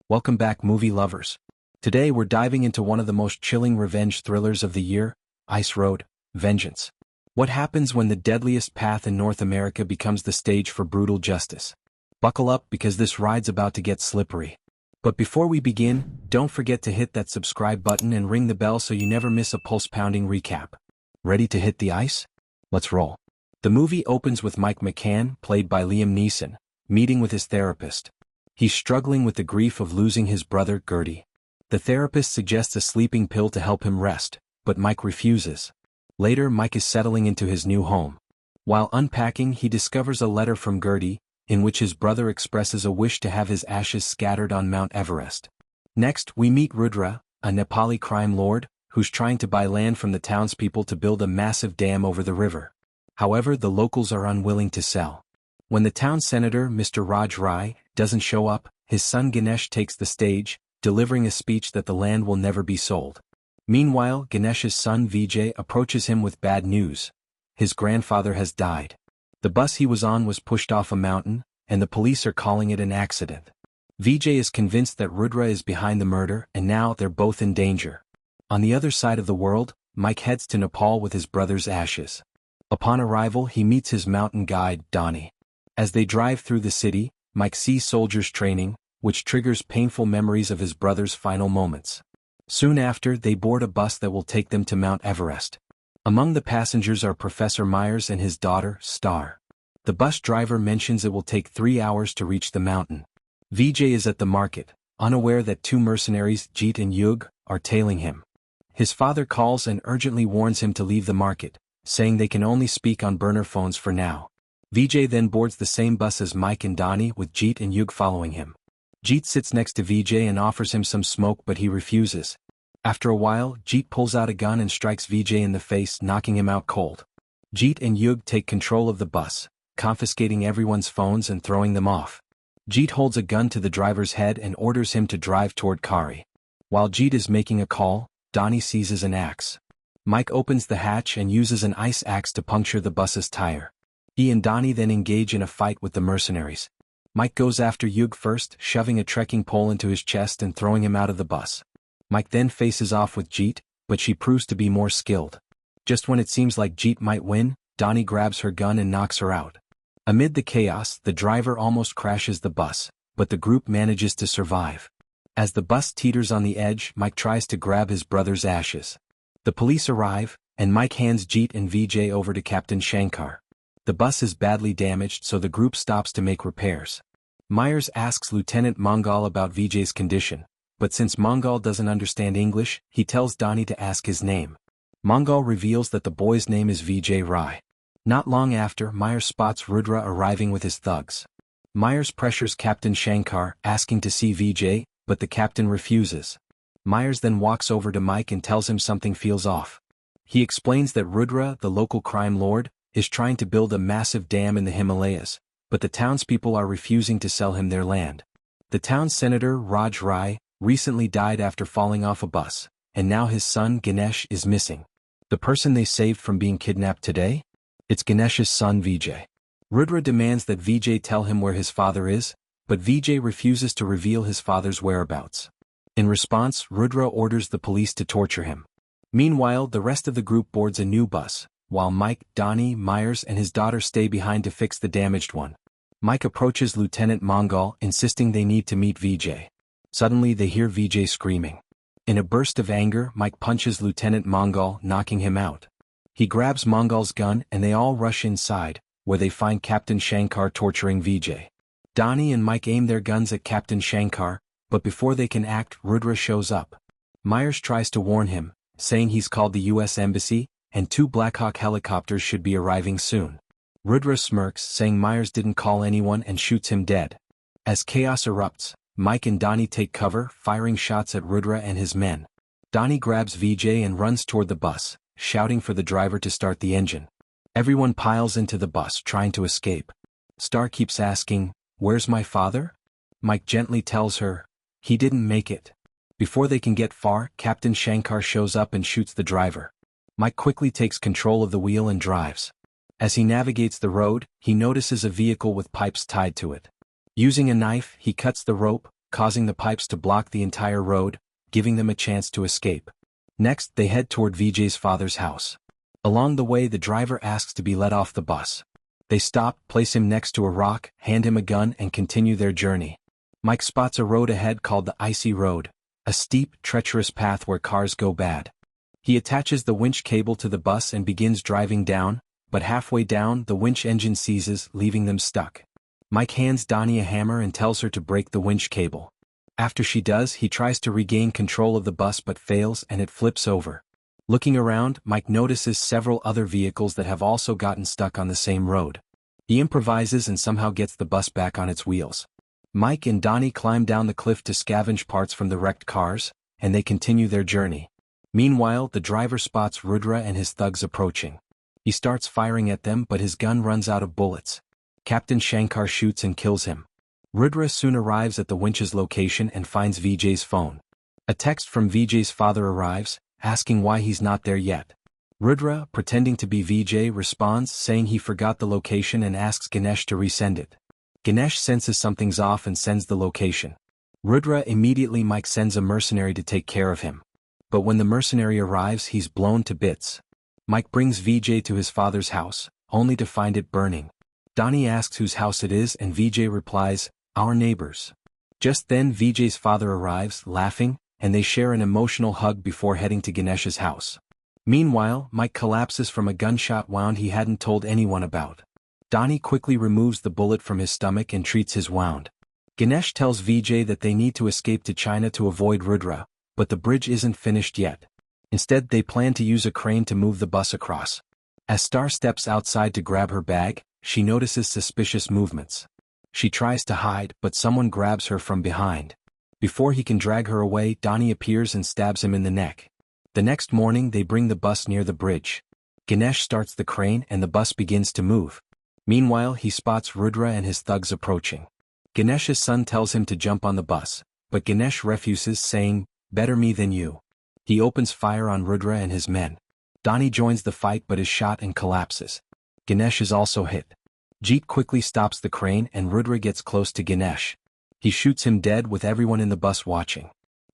Welcome back, movie lovers. Today we're diving into one of the most chilling revenge thrillers of the year, Ice Road, Vengeance. What happens when the deadliest path in North America becomes the stage for brutal justice? Buckle up because this ride's about to get slippery. But before we begin, don't forget to hit that subscribe button and ring the bell so you never miss a pulse-pounding recap. Ready to hit the ice? Let's roll. The movie opens with Mike McCann, played by Liam Neeson, meeting with his therapist. He's struggling with the grief of losing his brother, Gertie. The therapist suggests a sleeping pill to help him rest, but Mike refuses. Later, Mike is settling into his new home. While unpacking, he discovers a letter from Gertie, in which his brother expresses a wish to have his ashes scattered on Mount Everest. Next, we meet Rudra, a Nepali crime lord, who's trying to buy land from the townspeople to build a massive dam over the river. However, the locals are unwilling to sell. When the town senator, Mr. Raj Rai, doesn't show up, his son Ganesh takes the stage, delivering a speech that the land will never be sold. Meanwhile, Ganesh's son Vijay approaches him with bad news. His grandfather has died. The bus he was on was pushed off a mountain, and the police are calling it an accident. Vijay is convinced that Rudra is behind the murder, and now they're both in danger. On the other side of the world, Mike heads to Nepal with his brother's ashes. Upon arrival, he meets his mountain guide, Donnie. As they drive through the city, Mike sees soldiers training, which triggers painful memories of his brother's final moments. Soon after, they board a bus that will take them to Mount Everest. Among the passengers are Professor Myers and his daughter, Star. The bus driver mentions it will take 3 hours to reach the mountain. Vijay is at the market, unaware that two mercenaries, Jeet and Yug, are tailing him. His father calls and urgently warns him to leave the market, saying they can only speak on burner phones for now. Vijay then boards the same bus as Mike and Donnie, with Jeet and Yug following him. Jeet sits next to Vijay and offers him some smoke, but he refuses. After a while, Jeet pulls out a gun and strikes Vijay in the face, knocking him out cold. Jeet and Yug take control of the bus, confiscating everyone's phones and throwing them off. Jeet holds a gun to the driver's head and orders him to drive toward Kari. While Jeet is making a call, Donnie seizes an axe. Mike opens the hatch and uses an ice axe to puncture the bus's tire. He and Donnie then engage in a fight with the mercenaries. Mike goes after Yug first, shoving a trekking pole into his chest and throwing him out of the bus. Mike then faces off with Jeet, but she proves to be more skilled. Just when it seems like Jeet might win, Donnie grabs her gun and knocks her out. Amid the chaos, the driver almost crashes the bus, but the group manages to survive. As the bus teeters on the edge, Mike tries to grab his brother's ashes. The police arrive, and Mike hands Jeet and Vijay over to Captain Shankar. The bus is badly damaged, so the group stops to make repairs. Myers asks Lieutenant Mangal about Vijay's condition, but since Mangal doesn't understand English, he tells Donnie to ask his name. Mangal reveals that the boy's name is Vijay Rai. Not long after, Myers spots Rudra arriving with his thugs. Myers pressures Captain Shankar, asking to see Vijay, but the captain refuses. Myers then walks over to Mike and tells him something feels off. He explains that Rudra, the local crime lord, is trying to build a massive dam in the Himalayas, but the townspeople are refusing to sell him their land. The town senator, Raj Rai, recently died after falling off a bus, and now his son, Ganesh, is missing. The person they saved from being kidnapped today? It's Ganesh's son, Vijay. Rudra demands that Vijay tell him where his father is, but Vijay refuses to reveal his father's whereabouts. In response, Rudra orders the police to torture him. Meanwhile, the rest of the group boards a new bus, while Mike, Donnie, Myers and his daughter stay behind to fix the damaged one. Mike approaches Lieutenant Mangal, insisting they need to meet Vijay. Suddenly they hear Vijay screaming. In a burst of anger, Mike punches Lieutenant Mangal, knocking him out. He grabs Mangal's gun and they all rush inside, where they find Captain Shankar torturing Vijay. Donnie and Mike aim their guns at Captain Shankar, but before they can act, Rudra shows up. Myers tries to warn him, saying he's called the U.S. Embassy, and 2 Blackhawk helicopters should be arriving soon. Rudra smirks, saying Myers didn't call anyone, and shoots him dead. As chaos erupts, Mike and Donnie take cover, firing shots at Rudra and his men. Donnie grabs Vijay and runs toward the bus, shouting for the driver to start the engine. Everyone piles into the bus, trying to escape. Star keeps asking, "Where's my father?" Mike gently tells her, "He didn't make it." Before they can get far, Captain Shankar shows up and shoots the driver. Mike quickly takes control of the wheel and drives. As he navigates the road, he notices a vehicle with pipes tied to it. Using a knife, he cuts the rope, causing the pipes to block the entire road, giving them a chance to escape. Next, they head toward Vijay's father's house. Along the way, the driver asks to be let off the bus. They stop, place him next to a rock, hand him a gun, and continue their journey. Mike spots a road ahead called the Icy Road, a steep, treacherous path where cars go bad. He attaches the winch cable to the bus and begins driving down, but halfway down, the winch engine seizes, leaving them stuck. Mike hands Donnie a hammer and tells her to break the winch cable. After she does, he tries to regain control of the bus but fails and it flips over. Looking around, Mike notices several other vehicles that have also gotten stuck on the same road. He improvises and somehow gets the bus back on its wheels. Mike and Donnie climb down the cliff to scavenge parts from the wrecked cars, and they continue their journey. Meanwhile, the driver spots Rudra and his thugs approaching. He starts firing at them but his gun runs out of bullets. Captain Shankar shoots and kills him. Rudra soon arrives at the winch's location and finds Vijay's phone. A text from Vijay's father arrives, asking why he's not there yet. Rudra, pretending to be Vijay, responds saying he forgot the location and asks Ganesh to resend it. Ganesh senses something's off and sends the location. Rudra immediately Mike sends a mercenary to take care of him. But when the mercenary arrives, he's blown to bits. Mike brings Vijay to his father's house, only to find it burning. Donnie asks whose house it is and Vijay replies, "Our neighbors." Just then Vijay's father arrives, laughing, and they share an emotional hug before heading to Ganesh's house. Meanwhile, Mike collapses from a gunshot wound he hadn't told anyone about. Donnie quickly removes the bullet from his stomach and treats his wound. Ganesh tells Vijay that they need to escape to China to avoid Rudra, but the bridge isn't finished yet. Instead, they plan to use a crane to move the bus across. As Star steps outside to grab her bag, she notices suspicious movements. She tries to hide, but someone grabs her from behind. Before he can drag her away, Donnie appears and stabs him in the neck. The next morning, they bring the bus near the bridge. Ganesh starts the crane and the bus begins to move. Meanwhile, he spots Rudra and his thugs approaching. Ganesh's son tells him to jump on the bus, but Ganesh refuses, saying, "Better me than you." He opens fire on Rudra and his men. Donnie joins the fight but is shot and collapses. Ganesh is also hit. Jeet quickly stops the crane and Rudra gets close to Ganesh. He shoots him dead with everyone in the bus watching.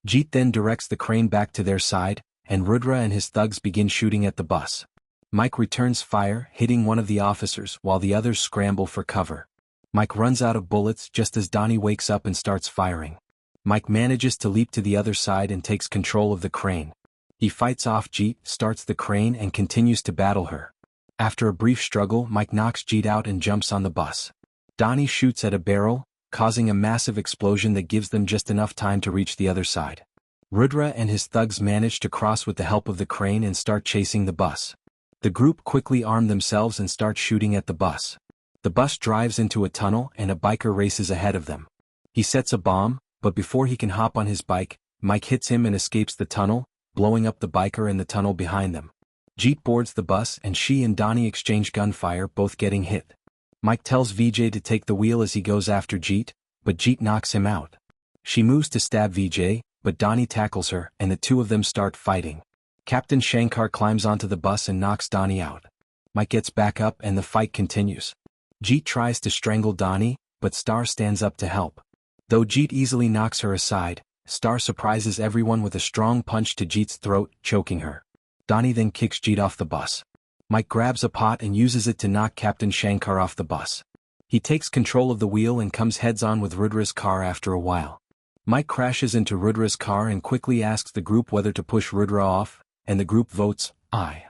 Jeet then directs the crane back to their side, and Rudra and his thugs begin shooting at the bus. Mike returns fire, hitting one of the officers while the others scramble for cover. Mike runs out of bullets just as Donnie wakes up and starts firing. Mike manages to leap to the other side and takes control of the crane. He fights off Jeet, starts the crane and continues to battle her. After a brief struggle, Mike knocks Jeet out and jumps on the bus. Donnie shoots at a barrel, causing a massive explosion that gives them just enough time to reach the other side. Rudra and his thugs manage to cross with the help of the crane and start chasing the bus. The group quickly arm themselves and start shooting at the bus. The bus drives into a tunnel and a biker races ahead of them. He sets a bomb, but before he can hop on his bike, Mike hits him and escapes the tunnel, blowing up the biker and the tunnel behind them. Jeet boards the bus and she and Donnie exchange gunfire, both getting hit. Mike tells Vijay to take the wheel as he goes after Jeet, but Jeet knocks him out. She moves to stab Vijay, but Donnie tackles her and the two of them start fighting. Captain Shankar climbs onto the bus and knocks Donnie out. Mike gets back up and the fight continues. Jeet tries to strangle Donnie, but Star stands up to help. Though Jeet easily knocks her aside, Star surprises everyone with a strong punch to Jeet's throat, choking her. Donnie then kicks Jeet off the bus. Mike grabs a pot and uses it to knock Captain Shankar off the bus. He takes control of the wheel and comes heads-on with Rudra's car after a while. Mike crashes into Rudra's car and quickly asks the group whether to push Rudra off, and the group votes, aye.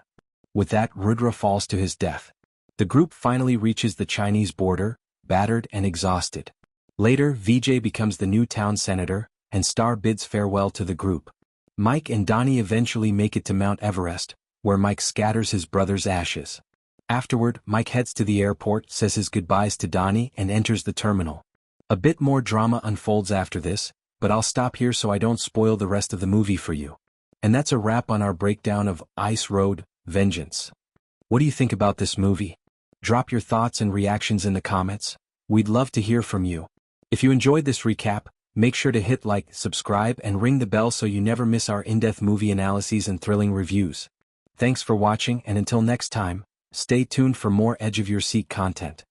With that, Rudra falls to his death. The group finally reaches the Chinese border, battered and exhausted. Later, Vijay becomes the new town senator, and Star bids farewell to the group. Mike and Donnie eventually make it to Mount Everest, where Mike scatters his brother's ashes. Afterward, Mike heads to the airport, says his goodbyes to Donnie and enters the terminal. A bit more drama unfolds after this, but I'll stop here so I don't spoil the rest of the movie for you. And that's a wrap on our breakdown of Ice Road, Vengeance. What do you think about this movie? Drop your thoughts and reactions in the comments. We'd love to hear from you. If you enjoyed this recap, make sure to hit like, subscribe and ring the bell so you never miss our in-depth movie analyses and thrilling reviews. Thanks for watching and until next time, stay tuned for more edge of your seat content.